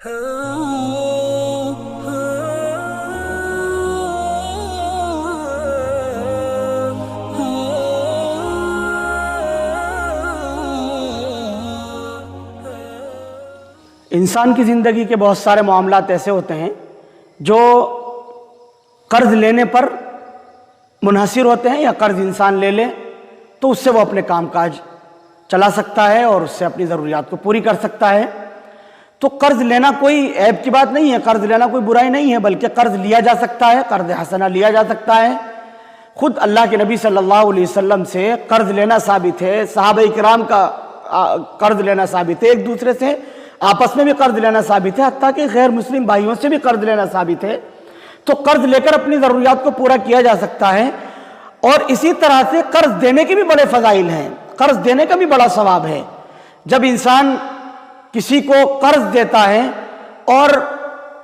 انسان کی زندگی کے بہت سارے معاملات ایسے ہوتے ہیں جو قرض لینے پر منحصر ہوتے ہیں، یا قرض انسان لے لے تو اس سے وہ اپنے کام کاج چلا سکتا ہے اور اس سے اپنی ضروریات کو پوری کر سکتا ہے۔ تو قرض لینا کوئی عیب کی بات نہیں ہے، قرض لینا کوئی برائی نہیں ہے، بلکہ قرض لیا جا سکتا ہے، قرض حسنہ لیا جا سکتا ہے۔ خود اللہ کے نبی صلی اللہ علیہ وسلم سے قرض لینا ثابت ہے، صحابہ کرام کا قرض لینا ثابت ہے، ایک دوسرے سے آپس میں بھی قرض لینا ثابت ہے، حتیٰ کہ غیر مسلم بھائیوں سے بھی قرض لینا ثابت ہے۔ تو قرض لے کر اپنی ضروریات کو پورا کیا جا سکتا ہے، اور اسی طرح سے قرض دینے کے بھی بڑے فضائل ہیں، قرض دینے کا بھی بڑا ثواب ہے۔ جب انسان کسی کو قرض دیتا ہے اور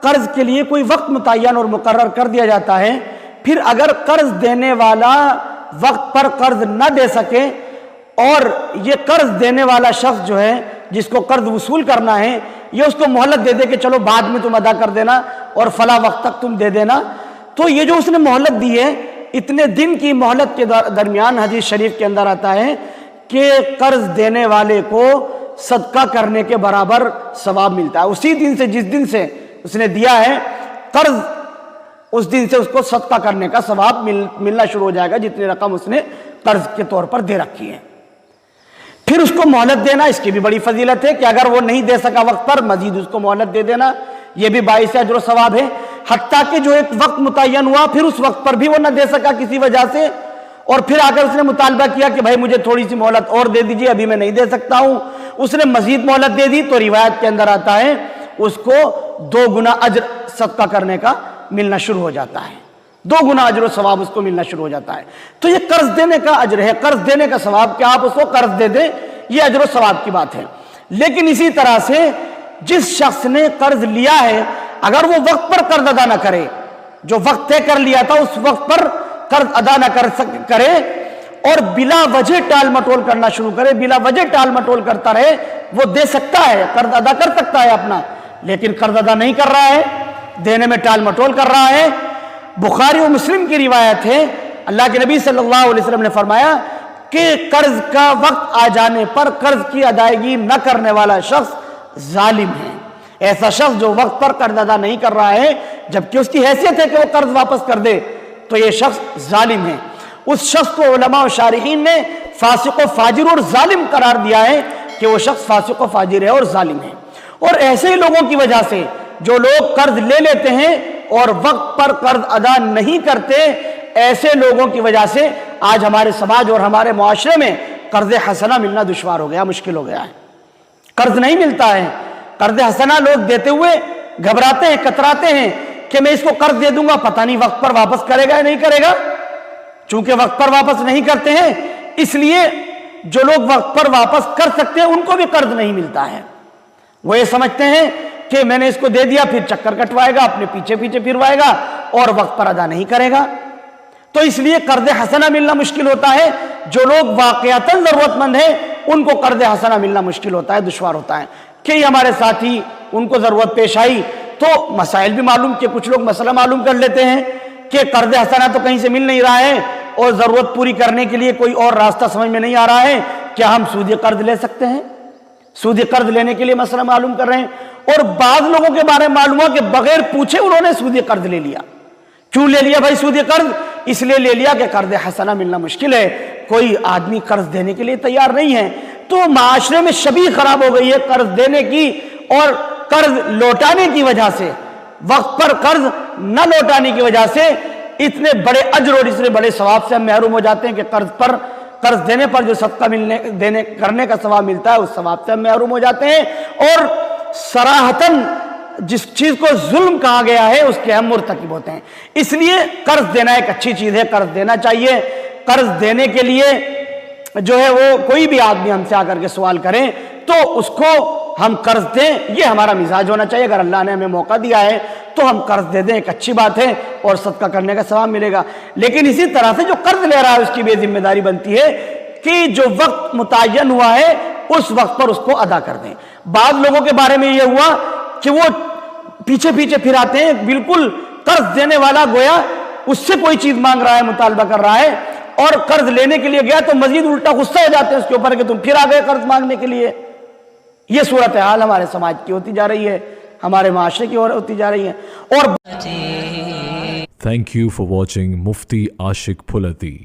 قرض کے لیے کوئی وقت متعین اور مقرر کر دیا جاتا ہے، پھر اگر قرض دینے والا وقت پر قرض نہ دے سکے اور یہ قرض دینے والا شخص جو ہے جس کو قرض وصول کرنا ہے، یہ اس کو مہلت دے دے کہ چلو بعد میں تم ادا کر دینا اور فلاں وقت تک تم دے دینا، تو یہ جو اس نے مہلت دی ہے، اتنے دن کی مہلت کے درمیان حدیث شریف کے اندر آتا ہے کہ قرض دینے والے کو صدقہ کرنے کے برابر ثواب ملتا ہے۔ اسی دن سے، جس دن سے اس نے دیا ہے قرض، اس دن سے اس کو صدقہ کرنے کا ثواب ملنا شروع ہو جائے گا، جتنی رقم اس نے قرض کے طور پر دے رکھی ہے۔ پھر اس کو مہلت دینا، اس کی بھی بڑی فضیلت ہے کہ اگر وہ نہیں دے سکا وقت پر، مزید اس کو مہلت دے دینا، یہ بھی باعث اجر و ثواب ہے۔ حتیٰ کہ جو ایک وقت متعین ہوا، پھر اس وقت پر بھی وہ نہ دے سکا کسی وجہ سے، اور پھر آ کر اس نے مطالبہ کیا کہ بھائی مجھے تھوڑی سی مہلت اور دے دیجیے، ابھی میں نہیں دے سکتا ہوں، اس نے مزید مہلت دے دی، تو روایت کے اندر آتا ہے اس کو 2 گنا اجر صدقہ کرنے کا ملنا شروع ہو جاتا ہے، 2 گنا اجر و ثواب اس کو ملنا شروع ہو جاتا ہے۔ تو یہ قرض دینے کا اجر ہے، قرض دینے کا ثواب، کہ آپ اس کو قرض دے دیں، یہ اجر و ثواب کی بات ہے۔ لیکن اسی طرح سے جس شخص نے قرض لیا ہے، اگر وہ وقت پر قرض ادا نہ کرے، جو وقت طے کر لیا تھا اس وقت پر قرض ادا نہ کرے اور بلا وجہ ٹال مٹول کرنا شروع کرے، بلا وجہ ٹال مٹول کرتا رہے، وہ دے سکتا ہے، قرض ادا کر سکتا ہے اپنا، لیکن قرض ادا نہیں کر رہا ہے، دینے میں ٹال مٹول کر رہا ہے۔ بخاری و مسلم کی روایت ہے، اللہ کے نبی صلی اللہ علیہ وسلم نے فرمایا کہ قرض کا وقت آ جانے پر قرض کی ادائیگی نہ کرنے والا شخص ظالم ہے۔ ایسا شخص جو وقت پر قرض ادا نہیں کر رہا ہے، جبکہ اس کی حیثیت ہے کہ وہ قرض واپس کر دے، تو یہ شخص ظالم ہے۔ اس شخص کو علماء و شارحین نے فاسق و فاجر اور ظالم قرار دیا ہے کہ وہ شخص فاسق و فاجر ہے اور ظالم ہے۔ اور ایسے ہی لوگوں کی وجہ سے، جو لوگ قرض لے لیتے ہیں اور وقت پر قرض ادا نہیں کرتے، ایسے لوگوں کی وجہ سے آج ہمارے سماج اور ہمارے معاشرے میں قرض حسنہ ملنا دشوار ہو گیا، مشکل ہو گیا ہے۔ قرض نہیں ملتا ہے، قرض حسنہ لوگ دیتے ہوئے گھبراتے ہیں، کتراتے ہیں کہ میں اس کو قرض دے دوں گا، پتہ نہیں وقت پر واپس کرے گا یا نہیں کرے گا۔ چونکہ وقت پر واپس نہیں کرتے ہیں، اس لیے جو لوگ وقت پر واپس کر سکتے ہیں ان کو بھی قرض نہیں ملتا ہے۔ وہ یہ سمجھتے ہیں کہ میں نے اس کو دے دیا، پھر چکر کٹوائے گا، اپنے پیچھے پیچھے پھروائے گا اور وقت پر ادا نہیں کرے گا، تو اس لیے قرض حسنہ ملنا مشکل ہوتا ہے۔ جو لوگ واقعتاً ضرورت مند ہیں ان کو قرض حسنہ ملنا مشکل ہوتا ہے، دشوار ہوتا ہے۔ کہ یہ ہمارے ساتھی، ان کو ضرورت پیش آئی تو مسائل بھی معلوم، کہ کچھ لوگ مسئلہ معلوم کر لیتے ہیں کہ قرض حسنہ تو کہیں سے مل نہیں رہا ہے اور ضرورت پوری کرنے کے لیے کوئی اور راستہ سمجھ میں نہیں آ رہا ہے، کیا ہم سودی قرض لے سکتے ہیں؟ سودی قرض لینے کے لیے مسئلہ معلوم کر رہے ہیں، اور بعض لوگوں کے بارے میں معلوم ہوا کہ بغیر پوچھے انہوں نے سودی قرض لے لیا۔ کیوں لے لیا بھائی سودی قرض؟ اس لیے لے لیا کہ قرض حسنہ ملنا مشکل ہے، کوئی آدمی قرض دینے کے لیے تیار نہیں ہے۔ تو معاشرے میں شبیہ خراب ہو گئی ہے قرض دینے کی اور قرض لوٹانے کی وجہ سے، وقت پر قرض نہ لوٹانے کی وجہ سے اتنے بڑے اجر اور اتنے بڑے ثواب سے ہم محروم ہو جاتے ہیں کہ قرض دینے پر جو صدقہ کرنے کا ثواب ملتا ہے اس ثواب سے ہم محروم ہو جاتے ہیں، اور صراحتاً جس چیز کو ظلم کہا گیا ہے اس کے ہم مرتکب ہوتے ہیں۔ اس لیے قرض دینا ایک اچھی چیز ہے، قرض دینا چاہیے۔ قرض دینے کے لیے جو ہے وہ کوئی بھی آدمی ہم سے آ کر کے سوال کریں تو اس کو ہم قرض دیں، یہ ہمارا مزاج ہونا چاہیے۔ اگر اللہ نے ہمیں موقع دیا ہے تو ہم قرض دے دیں، ایک اچھی بات ہے اور صدقہ کرنے کا ثواب ملے گا۔ لیکن اسی طرح سے جو قرض لے رہا ہے اس کی بھی ذمہ داری بنتی ہے کہ جو وقت متعین ہوا ہے اس وقت پر اس کو ادا کر دیں۔ بعض لوگوں کے بارے میں یہ ہوا کہ وہ پیچھے پیچھے پھر آتے ہیں. بالکل قرض دینے والا گویا اس سے کوئی چیز مانگ رہا ہے, مطالبہ کر رہا ہے, اور قرض لینے کے لیے گیا تو مزید الٹا غصہ ہو جاتے ہیں اس کے اوپر کہ تم پھر آ گئے قرض مانگنے کے لیے. یہ صورتحال ہمارے سماج کی ہوتی جا رہی ہے, ہمارے معاشرے کی ہوتی جا رہی ہے. اور Thank you for watching Mufti Ashik Phulati.